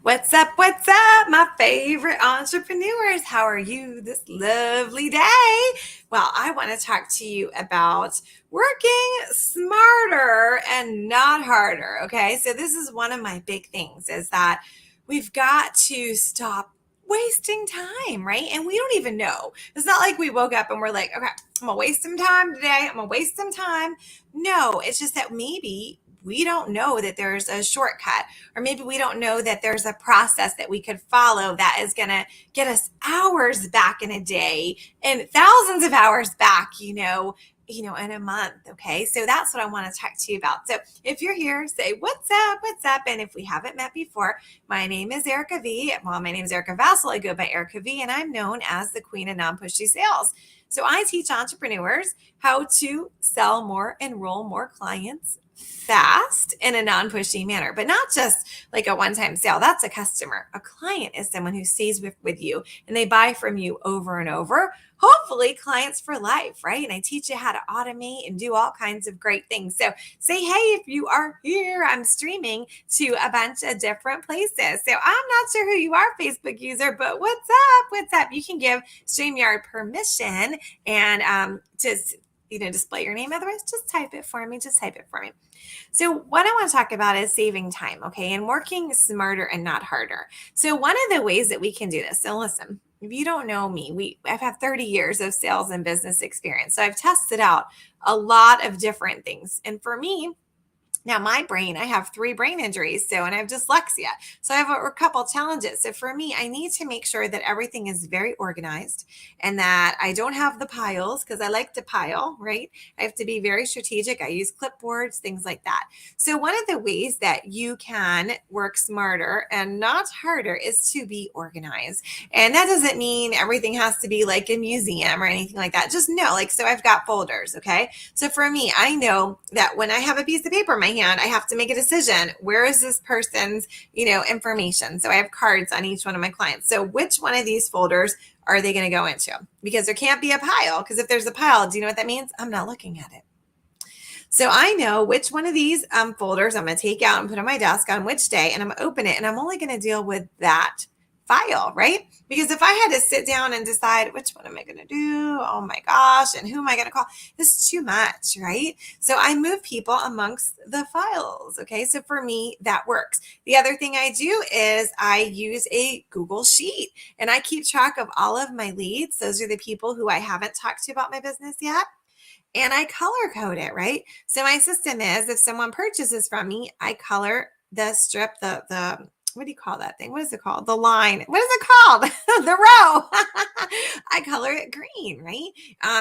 What's up? What's up, my favorite entrepreneurs? How are you this lovely day? Well, I want to talk to you about working smarter and not harder. Okay. So, this is one of my big things is that we've got to stop wasting time, right? And we don't even know. It's not like we woke up and we're like, okay, I'm gonna waste some time today. I'm gonna waste some time. No, it's just that maybe we don't know that there's a shortcut, or maybe we don't know that there's a process that we could follow that is going to get us hours back in a day and thousands of hours back, in a month. Okay. So that's what I want to talk to you about. So if you're here, say, what's up? What's up? And if we haven't met before, my name is Erica V. Well, my name is Erica Vassal. I go by Erica V, and I'm known as the queen of non-pushy sales. So I teach entrepreneurs how to sell more, enroll more clients fast in a non-pushy manner, but not just like a one-time sale. That's a customer. A client is someone who stays with you and they buy from you over and over. Hopefully clients for life, right? And I teach you how to automate and do all kinds of great things. So say, hey, if you are here, I'm streaming to a bunch of different places. So I'm not sure who you are, Facebook user, but what's up? What's up? You can give StreamYard permission and just display your name. Otherwise, just type it for me. So what I want to talk about is saving time, okay, and working smarter and not harder. So one of the ways that we can do this, so listen, if you don't know me, I've had 30 years of sales and business experience. So I've tested out a lot of different things. And for me, now, my brain, I have 3 brain injuries, and I have dyslexia. So I have a couple challenges. So for me, I need to make sure that everything is very organized and that I don't have the piles because I like to pile, right? I have to be very strategic. I use clipboards, things like that. So one of the ways that you can work smarter and not harder is to be organized. And that doesn't mean everything has to be like a museum or anything like that. Just know, so I've got folders, okay? So for me, I know that when I have a piece of paper in my hand, I have to make a decision. Where is this person's, information? So I have cards on each one of my clients. So which one of these folders are they going to go into? Because there can't be a pile. Because if there's a pile, do you know what that means? I'm not looking at it. So I know which one of these folders I'm going to take out and put on my desk on which day, and I'm going to open it, and I'm only going to deal with that file, right? Because if I had to sit down and decide which one am I going to do, oh my gosh, and who am I going to call? This is too much, right? So I move people amongst the files, okay? So for me, that works. The other thing I do is I use a Google Sheet, and I keep track of all of my leads. Those are the people who I haven't talked to about my business yet. And I color code it, right? So my system is if someone purchases from me, I color the strip, the what do you call that thing? What is it called? The line. What is it called? The row. I color it green, right?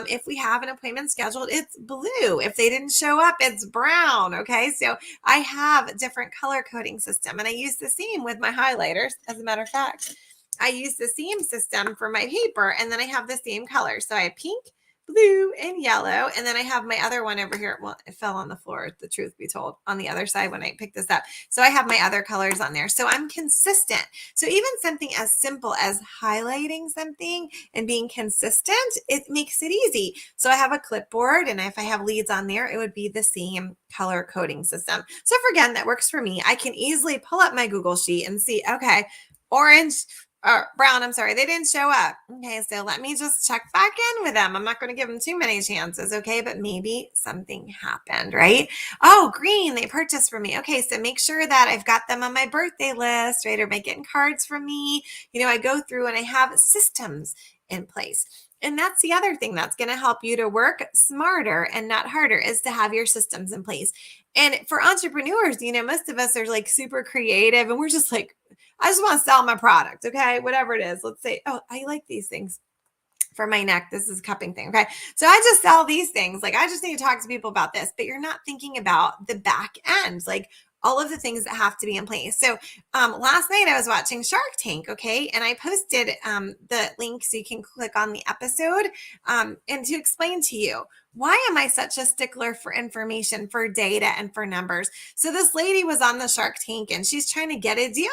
If we have an appointment scheduled, it's blue. If they didn't show up, it's brown. Okay. So I have a different color coding system, and I use the same with my highlighters. As a matter of fact, I use the same system for my paper, and then I have the same color. So I have pink, blue, and yellow. And then I have my other one over here. Well, it fell on the floor, the truth be told, on the other side when I picked this up. So I have my other colors on there. So I'm consistent. So even something as simple as highlighting something and being consistent, it makes it easy. So I have a clipboard, and if I have leads on there, it would be the same color coding system. So for again, that works for me. I can easily pull up my Google Sheet and see, okay, orange, brown, I'm sorry, they didn't show up. Okay, so let me just check back in with them. I'm not going to give them too many chances, okay? But maybe something happened, right? Oh, green, they purchased from me. Okay, so make sure that I've got them on my birthday list, right? Or by getting cards from me. I go through and I have systems in place. And that's the other thing that's going to help you to work smarter and not harder is to have your systems in place. And for entrepreneurs, most of us are like super creative, and we're just like, I just want to sell my product. Okay. Whatever it is. Let's say, oh, I like these things for my neck. This is a cupping thing. Okay. So I just sell these things. Like I just need to talk to people about this, but you're not thinking about the back end, like all of the things that have to be in place. So last night I was watching Shark Tank. Okay. And I posted the link so you can click on the episode and to explain to you, why am I such a stickler for information, for data, and for numbers? So this lady was on the Shark Tank and she's trying to get a deal,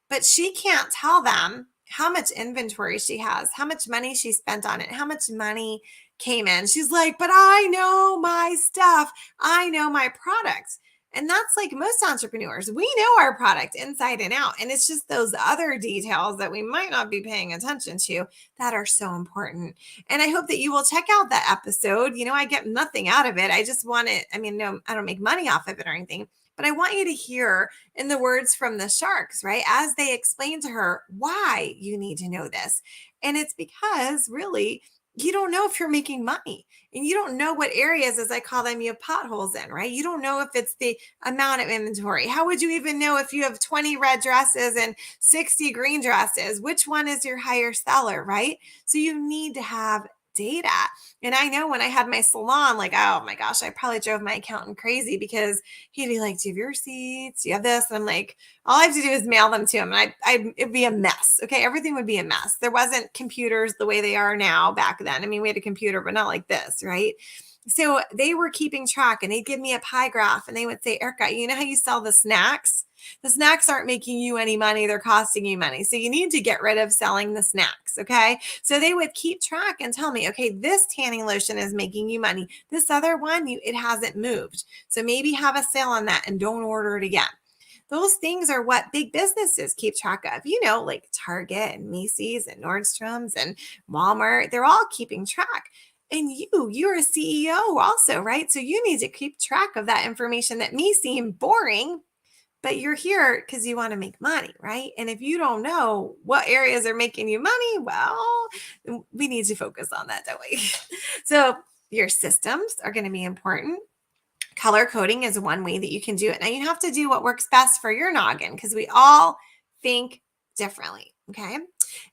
but she can't tell them how much inventory she has, how much money she spent on it, how much money came in. She's like, but I know my stuff. I know my products. And that's like most entrepreneurs. We know our product inside and out. And it's just those other details that we might not be paying attention to that are so important. And I hope that you will check out that episode. I get nothing out of it. I just want it. I mean, no, I don't make money off of it or anything, but I want you to hear in the words from the sharks, right? As they explain to her why you need to know this. And it's because really, you don't know if you're making money and you don't know what areas, as I call them, you have potholes in, right? You don't know if it's the amount of inventory. How would you even know if you have 20 red dresses and 60 green dresses? Which one is your higher seller, right? So you need to have data. And I know when I had my salon, like, oh my gosh, I probably drove my accountant crazy because he'd be like, do you have your receipts? Do you have this? And I'm like, all I have to do is mail them to him. And it'd be a mess. Okay. Everything would be a mess. There wasn't computers the way they are now back then. I mean, we had a computer, but not like this, right? So they were keeping track and they'd give me a pie graph and they would say, Erica, you know how you sell the snacks? The snacks aren't making you any money. They're costing you money. So you need to get rid of selling the snacks. Okay. So they would keep track and tell me, okay, this tanning lotion is making you money. This other one, it hasn't moved. So maybe have a sale on that and don't order it again. Those things are what big businesses keep track of, like Target and Macy's and Nordstrom's and Walmart. They're all keeping track. And you're a CEO also, right? So you need to keep track of that information that may seem boring, but you're here because you want to make money, right? And if you don't know what areas are making you money, well, we need to focus on that, don't we? So your systems are going to be important. Color coding is one way that you can do it. Now you have to do what works best for your noggin because we all think differently. Okay.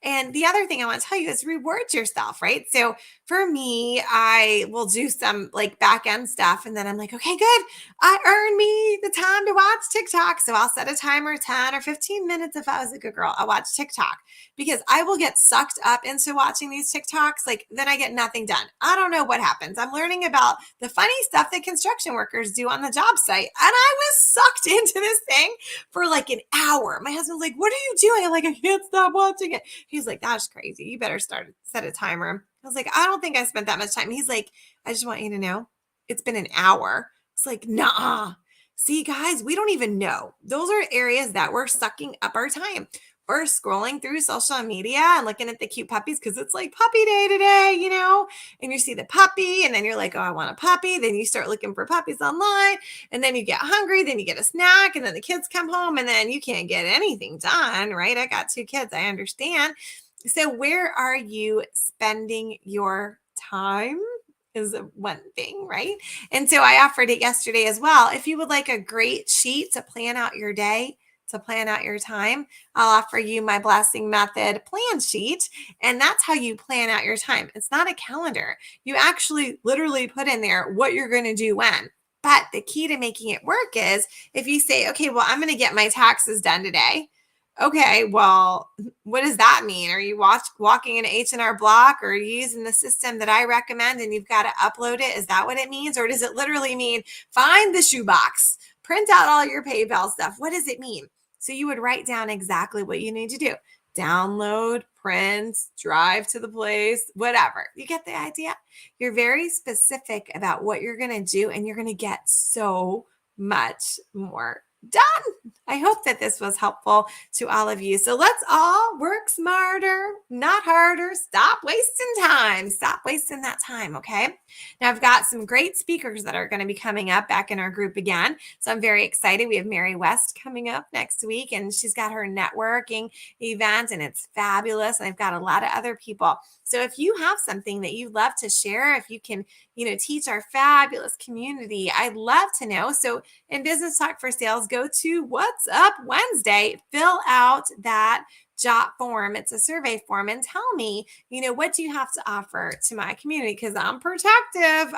And the other thing I want to tell you is reward yourself, right? So for me, I will do some like back end stuff and then I'm like, okay, good. I earned me the time to watch TikTok. So I'll set a timer 10 or 15 minutes if I was a good girl. I'll watch TikTok because I will get sucked up into watching these TikToks. Like then I get nothing done. I don't know what happens. I'm learning about the funny stuff that construction workers do on the job site. And I was sucked into this thing for like an hour. My husband's like, what are you doing? I'm like, I can't stop watching it. He's like, that's crazy. You better set a timer. I was like, I don't think I spent that much time. He's like, I just want you to know it's been an hour. It's like, nah. See, guys, we don't even know. Those are areas that we're sucking up our time. We're scrolling through social media and looking at the cute puppies because it's like puppy day today, and you see the puppy and then you're like, oh, I want a puppy. Then you start looking for puppies online and then you get hungry. Then you get a snack and then the kids come home and then you can't get anything done, right? I got 2 kids. I understand. So where are you spending your time? Is one thing, right? And so I offered it yesterday as well. If you would like a great sheet to plan out your day, to plan out your time, I'll offer you my Blessing Method plan sheet. And that's how you plan out your time. It's not a calendar. You actually literally put in there what you're going to do when. But the key to making it work is if you say, okay, well, I'm going to get my taxes done today. Okay, well, what does that mean? Are you walking an H&R Block or are you using the system that I recommend and you've got to upload it? Is that what it means? Or does it literally mean find the shoebox, print out all your PayPal stuff? What does it mean? So you would write down exactly what you need to do. Download, print, drive to the place, whatever. You get the idea? You're very specific about what you're going to do and you're going to get so much more done. I hope that this was helpful to all of you. So let's all work smarter, not harder. Stop wasting time. Stop wasting that time. Okay. Now I've got some great speakers that are going to be coming up back in our group again. So I'm very excited. We have Mary West coming up next week and she's got her networking event and it's fabulous. And I've got a lot of other people. So if you have something that you'd love to share, if you can, teach our fabulous community, I'd love to know. So in Business Talk for Sales, go to What's Up Wednesday, fill out that jot form. It's a survey form and tell me, what do you have to offer to my community? Because I'm protective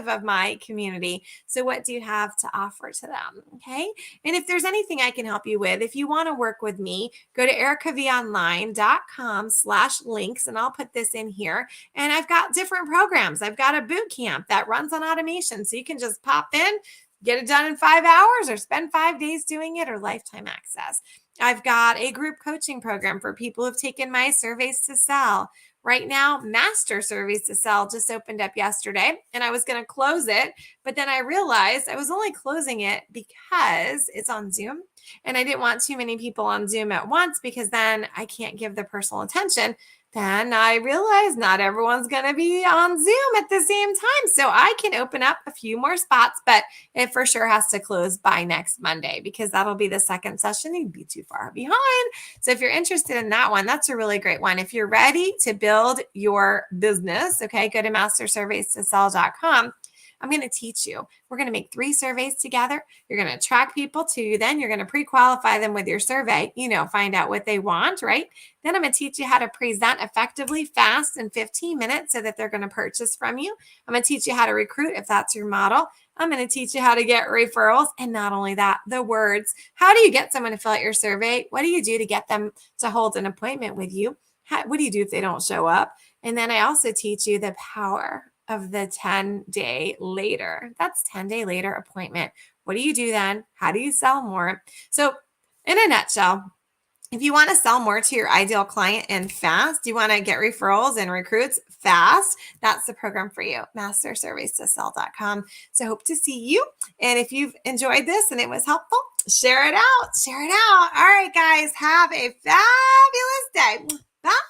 of my community. So what do you have to offer to them? Okay. And if there's anything I can help you with, if you want to work with me, go to ericavonline.com/links and I'll put this in here. And I've got different programs. I've got a boot camp that runs on automation. So you can just pop in, get it done in 5 hours or spend 5 days doing it or lifetime access. I've got a group coaching program for people who've taken my surveys to sell. Right now, Master Surveys to Sell just opened up yesterday, and I was going to close it, but then I realized I was only closing it because it's on Zoom, and I didn't want too many people on Zoom at once because then I can't give the personal attention. Then I realized not everyone's going to be on Zoom at the same time. So I can open up a few more spots, but it for sure has to close by next Monday because that'll be the second session. You'd be too far behind. So if you're interested in that one, that's a really great one. If you're ready to build your business, okay, go to mastersurveystoSell.com. I'm going to teach you. We're going to make 3 surveys together. You're going to attract people to you. Then you're going to pre-qualify them with your survey, find out what they want, right? Then I'm going to teach you how to present effectively, fast, in 15 minutes so that they're going to purchase from you. I'm going to teach you how to recruit if that's your model. I'm going to teach you how to get referrals. And not only that, the words. How do you get someone to fill out your survey? What do you do to get them to hold an appointment with you? What do you do if they don't show up? And then I also teach you the power of the 10-day later. That's 10-day later appointment. What do you do then? How do you sell more? So in a nutshell, if you want to sell more to your ideal client and fast, you want to get referrals and recruits fast, that's the program for you, mastersurveystoSell.com. So hope to see you. And if you've enjoyed this and it was helpful, share it out. Share it out. All right, guys, have a fabulous day. Bye.